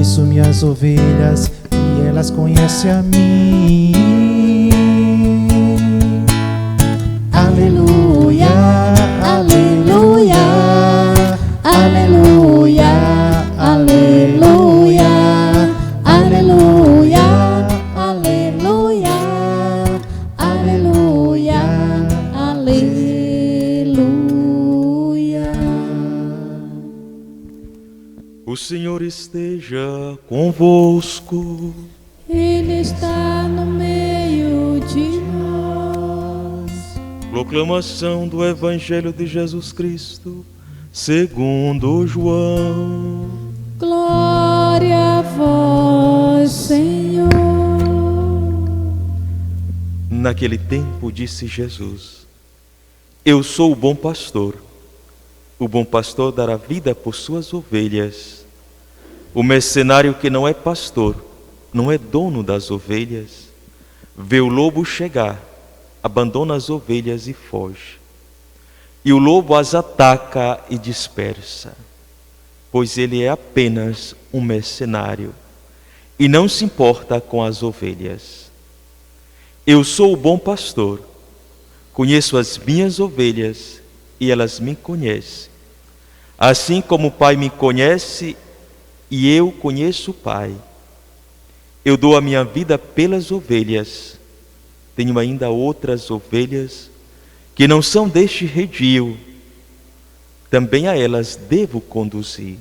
Conheço minhas ovelhas e elas conhecem a mim. Aleluia, aleluia, aleluia, aleluia, aleluia, aleluia, aleluia, aleluia. O Senhor esteja convosco. Ele está no meio de nós. Proclamação do Evangelho de Jesus Cristo, segundo João. Glória a vós, Senhor. Naquele tempo disse Jesus: Eu sou o bom pastor. O bom pastor dará vida por suas ovelhas. O mercenário que não é pastor, não é dono das ovelhas, vê o lobo chegar, abandona as ovelhas e foge. E o lobo as ataca e dispersa, pois ele é apenas um mercenário e não se importa com as ovelhas. Eu sou o bom pastor, conheço as minhas ovelhas e elas me conhecem. Assim como o Pai me conhece e eu conheço o Pai. Eu dou a minha vida pelas ovelhas. Tenho ainda outras ovelhas que não são deste redil. Também a elas devo conduzir.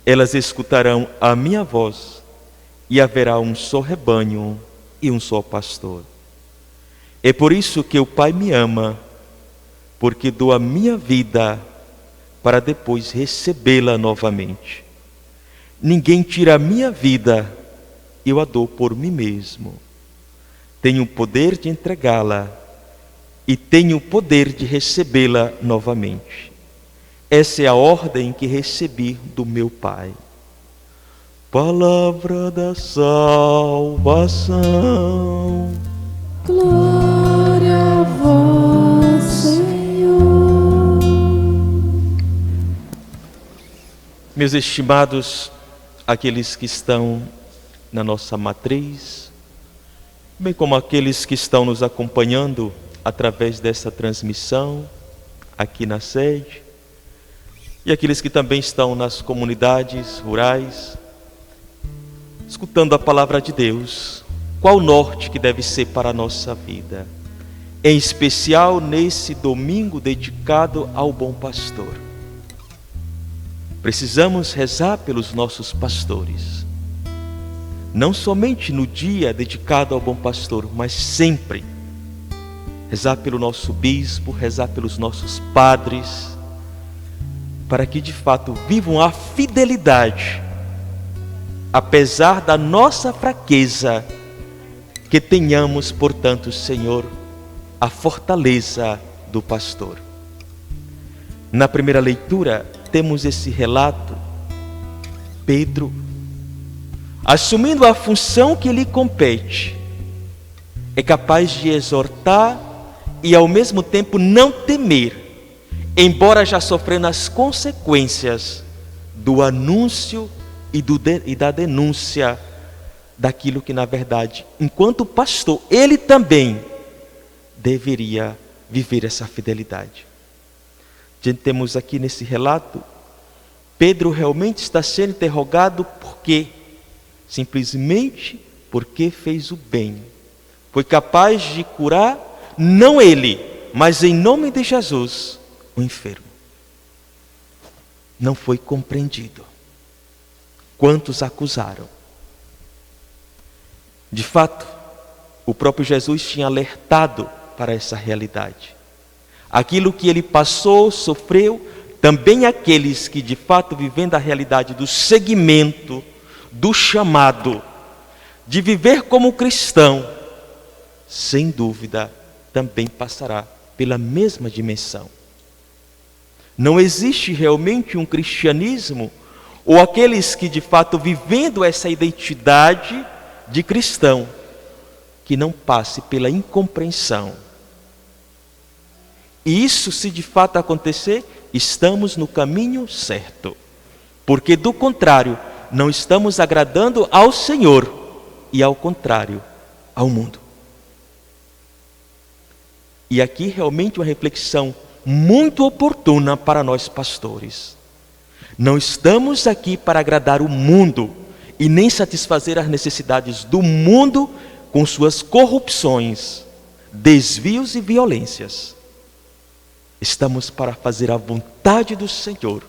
Elas escutarão a minha voz e haverá um só rebanho e um só pastor. É por isso que o Pai me ama, porque dou a minha vida para depois recebê-la novamente. Ninguém tira a minha vida, eu a dou por mim mesmo. Tenho o poder de entregá-la e tenho o poder de recebê-la novamente. Essa é a ordem que recebi do meu Pai. Palavra da salvação. Glória a vós, Senhor. Meus estimados, aqueles que estão na nossa matriz, bem como aqueles que estão nos acompanhando através dessa transmissão aqui na sede, e aqueles que também estão nas comunidades rurais, escutando a palavra de Deus. Qual o norte que deve ser para a nossa vida? Em especial nesse domingo dedicado ao bom pastor. Precisamos rezar pelos nossos pastores. Não somente no dia dedicado ao bom pastor, mas sempre. Rezar pelo nosso bispo, rezar pelos nossos padres, para que de fato vivam a fidelidade, apesar da nossa fraqueza, que tenhamos, portanto, Senhor, a fortaleza do pastor. Na primeira leitura, temos esse relato. Pedro, assumindo a função que lhe compete, é capaz de exortar e ao mesmo tempo não temer, embora já sofrendo as consequências do anúncio e da denúncia daquilo que na verdade, enquanto pastor, ele também deveria viver essa fidelidade. A gente temos aqui nesse relato, Pedro realmente está sendo interrogado por quê? Simplesmente porque fez o bem. Foi capaz de curar, não ele, mas em nome de Jesus, o enfermo. Não foi compreendido. Quantos acusaram? De fato, o próprio Jesus tinha alertado para essa realidade. Aquilo que ele passou, sofreu, também aqueles que de fato vivendo a realidade do seguimento, do chamado, de viver como cristão, sem dúvida, também passará pela mesma dimensão. Não existe realmente um cristianismo, ou aqueles que de fato vivendo essa identidade de cristão, que não passe pela incompreensão. E isso, se de fato acontecer, estamos no caminho certo. Porque do contrário, não estamos agradando ao Senhor e, ao contrário, ao mundo. E aqui realmente uma reflexão muito oportuna para nós pastores. Não estamos aqui para agradar o mundo e nem satisfazer as necessidades do mundo com suas corrupções, desvios e violências. Estamos para fazer a vontade do Senhor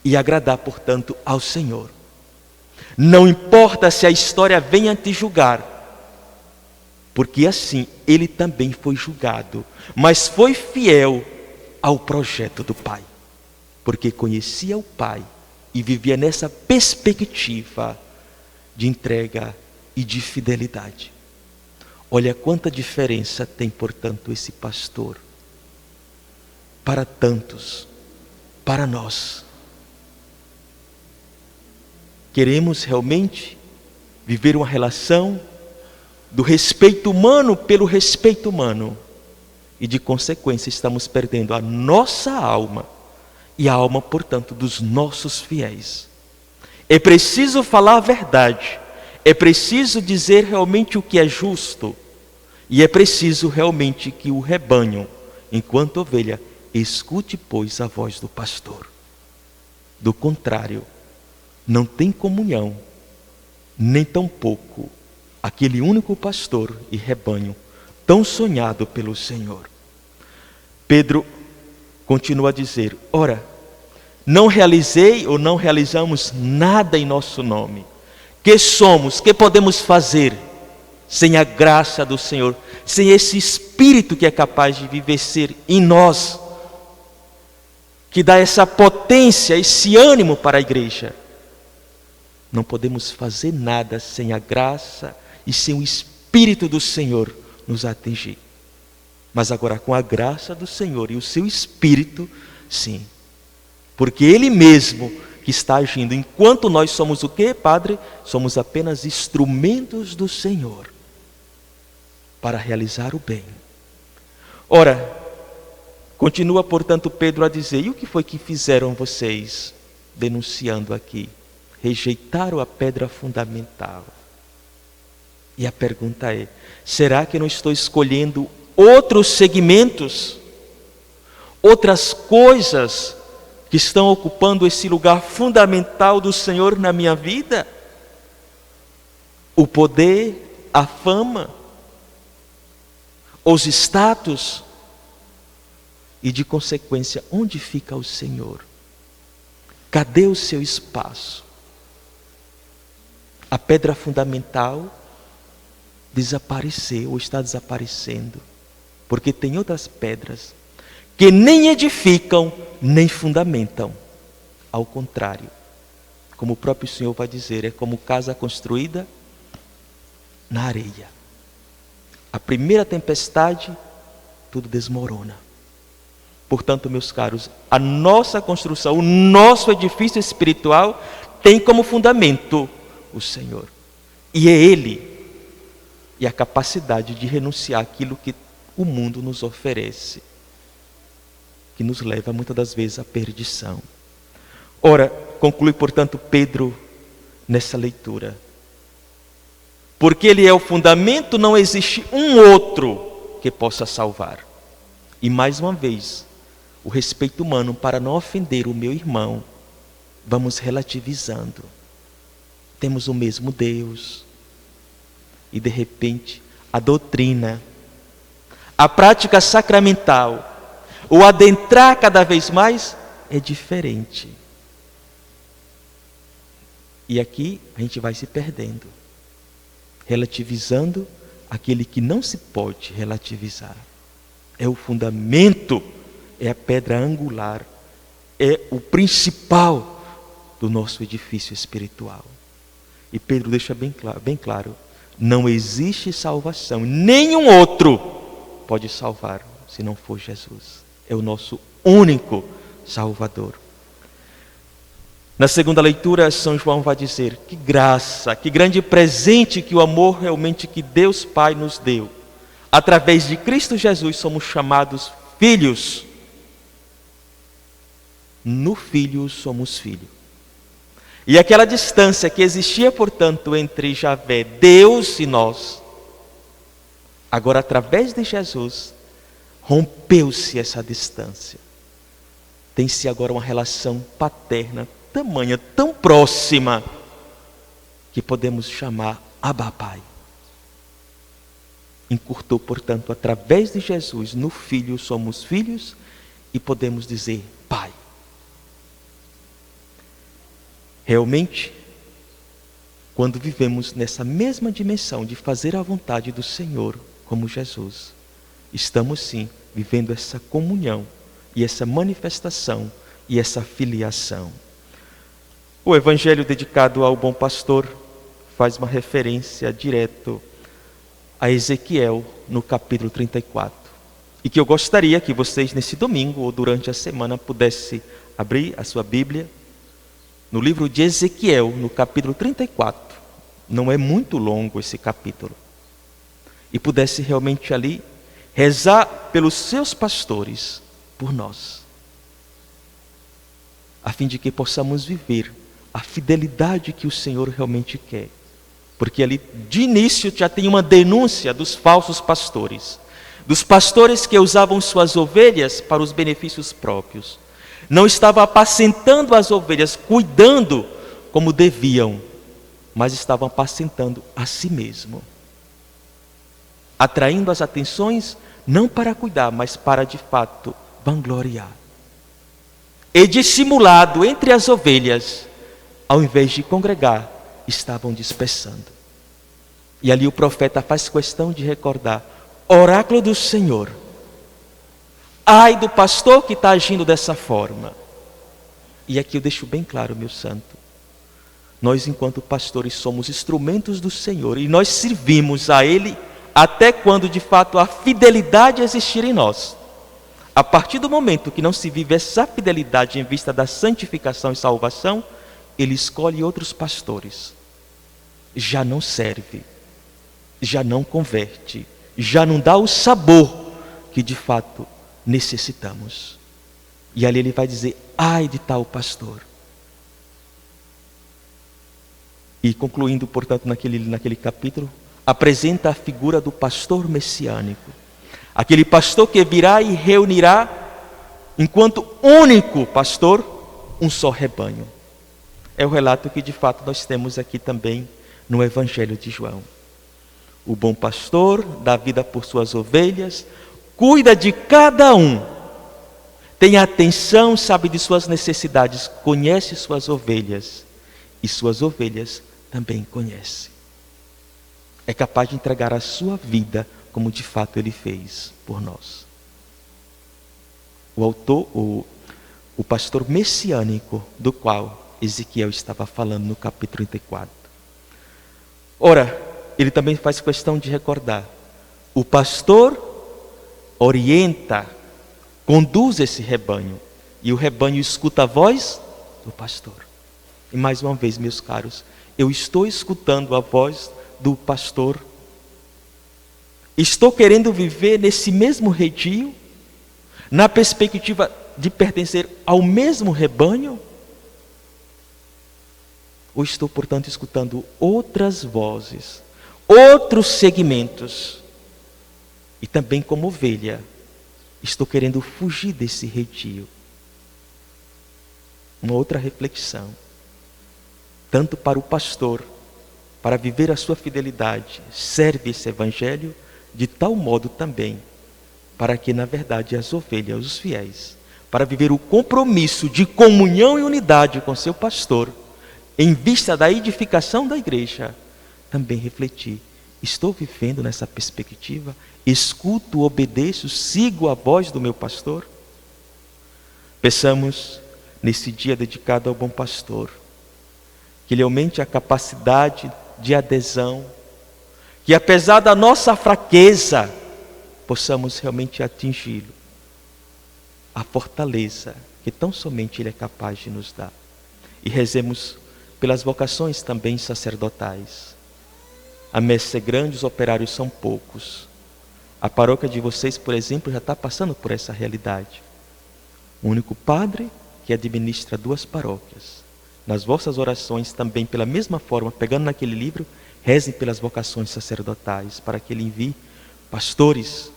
e agradar, portanto, ao Senhor. Não importa se a história venha te julgar, porque assim ele também foi julgado, mas foi fiel ao projeto do Pai, porque conhecia o Pai e vivia nessa perspectiva de entrega e de fidelidade. Olha quanta diferença tem, portanto, esse pastor para tantos, para nós. Queremos realmente viver uma relação do respeito humano pelo respeito humano, e de consequência estamos perdendo a nossa alma e a alma, portanto, dos nossos fiéis. É preciso falar a verdade, é preciso dizer realmente o que é justo, e é preciso realmente que o rebanho, enquanto ovelha, escute, pois, a voz do pastor. Do contrário, não tem comunhão, nem tampouco aquele único pastor e rebanho tão sonhado pelo Senhor. Pedro continua a dizer: ora, não realizei ou não realizamos nada em nosso nome. Que somos, que podemos fazer sem a graça do Senhor, sem esse Espírito que é capaz de viver em nós, que dá essa potência, esse ânimo para a igreja? Não podemos fazer nada sem a graça e sem o Espírito do Senhor nos atingir. Mas agora, com a graça do Senhor e o seu Espírito, sim. Porque Ele mesmo que está agindo. Enquanto nós somos o quê, Padre? Somos apenas instrumentos do Senhor para realizar o bem. Ora, continua, portanto, Pedro a dizer: e o que foi que fizeram vocês? Denunciando aqui. Rejeitaram a pedra fundamental. E a pergunta é: será que não estou escolhendo outros segmentos, outras coisas que estão ocupando esse lugar fundamental do Senhor na minha vida? O poder, a fama, os status, e de consequência, onde fica o Senhor? Cadê o seu espaço? A pedra fundamental desapareceu ou está desaparecendo, porque tem outras pedras que nem edificam, nem fundamentam. Ao contrário, como o próprio Senhor vai dizer, é como casa construída na areia. A primeira tempestade, tudo desmorona. Portanto, meus caros, a nossa construção, o nosso edifício espiritual tem como fundamento o Senhor. E é Ele, e a capacidade de renunciar àquilo que o mundo nos oferece, que nos leva muitas das vezes à perdição. Ora, conclui, portanto, Pedro nessa leitura: porque Ele é o fundamento, não existe um outro que possa salvar. E mais uma vez, o respeito humano, para não ofender o meu irmão, vamos relativizando. Temos o mesmo Deus, e de repente a doutrina, a prática sacramental, o adentrar cada vez mais é diferente. E aqui a gente vai se perdendo, relativizando aquele que não se pode relativizar. É o fundamento, é a pedra angular, é o principal do nosso edifício espiritual. E Pedro deixa bem claro, não existe salvação, nenhum outro pode salvar se não for Jesus. É o nosso único Salvador. Na segunda leitura, São João vai dizer: que graça, que grande presente que o amor realmente que Deus Pai nos deu. Através de Cristo Jesus somos chamados filhos. No Filho somos filhos. E aquela distância que existia, portanto, entre Javé, Deus e nós, agora através de Jesus, rompeu-se essa distância. Tem-se agora uma relação paterna, tamanha, tão próxima, que podemos chamar Abba Pai. Encurtou, portanto, através de Jesus, no Filho somos filhos e podemos dizer Pai. Realmente, quando vivemos nessa mesma dimensão de fazer a vontade do Senhor, como Jesus, estamos sim vivendo essa comunhão e essa manifestação e essa filiação. O evangelho dedicado ao bom pastor faz uma referência direto a Ezequiel no capítulo 34. E que eu gostaria que vocês nesse domingo ou durante a semana pudessem abrir a sua Bíblia no livro de Ezequiel, no capítulo 34. Não é muito longo esse capítulo. E pudesse realmente ali rezar pelos seus pastores, por nós, a fim de que possamos viver a fidelidade que o Senhor realmente quer. Porque ali de início já tem uma denúncia dos falsos pastores, dos pastores que usavam suas ovelhas para os benefícios próprios, não estavam apacentando as ovelhas, cuidando como deviam, mas estavam apacentando a si mesmo, atraindo as atenções não para cuidar, mas para de fato vangloriar. E dissimulado entre as ovelhas, ao invés de congregar, estavam dispersando. E ali o profeta faz questão de recordar: oráculo do Senhor, ai do pastor que está agindo dessa forma. E aqui eu deixo bem claro, meu santo, nós enquanto pastores somos instrumentos do Senhor e nós servimos a Ele até quando de fato a fidelidade existir em nós. A partir do momento que não se vive essa fidelidade em vista da santificação e salvação, Ele escolhe outros pastores. Já não serve, já não converte, já não dá o sabor que de fato necessitamos. E ali Ele vai dizer: ai de tal pastor. E concluindo, portanto, naquele capítulo, apresenta a figura do pastor messiânico. Aquele pastor que virá e reunirá, enquanto único pastor, um só rebanho. É o relato que de fato nós temos aqui também no Evangelho de João. O bom pastor dá vida por suas ovelhas, cuida de cada um, tem atenção, sabe de suas necessidades, conhece suas ovelhas, e suas ovelhas também conhece. É capaz de entregar a sua vida como de fato Ele fez por nós. O pastor messiânico do qual Ezequiel estava falando no capítulo 34. Ora, ele também faz questão de recordar: o pastor orienta, conduz esse rebanho, e o rebanho escuta a voz do pastor. E mais uma vez, meus caros, eu estou escutando a voz do pastor? Estou querendo viver nesse mesmo redil, na perspectiva de pertencer ao mesmo rebanho? Ou estou, portanto, escutando outras vozes, outros segmentos? E também como ovelha, estou querendo fugir desse redil. Uma outra reflexão, tanto para o pastor, para viver a sua fidelidade, serve esse evangelho de tal modo também, para que na verdade as ovelhas, os fiéis, para viver o compromisso de comunhão e unidade com seu pastor, em vista da edificação da igreja, também refletir: estou vivendo nessa perspectiva? Escuto, obedeço, sigo a voz do meu pastor? Peçamos nesse dia dedicado ao bom pastor, que Ele aumente a capacidade de adesão, que apesar da nossa fraqueza, possamos realmente atingi-lo, a fortaleza que tão somente Ele é capaz de nos dar. E rezemos pelas vocações também sacerdotais. A messe é grande, os operários são poucos. A paróquia de vocês, por exemplo, já está passando por essa realidade. O único padre que administra 2 paróquias. nas vossas orações também, pela mesma forma, pegando naquele livro, rezem pelas vocações sacerdotais, para que Ele envie pastores,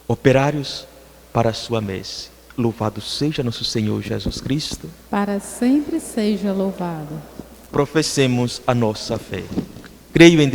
operários para a sua messe. Louvado seja nosso Senhor Jesus Cristo. Para sempre seja louvado. Professemos a nossa fé. Creio em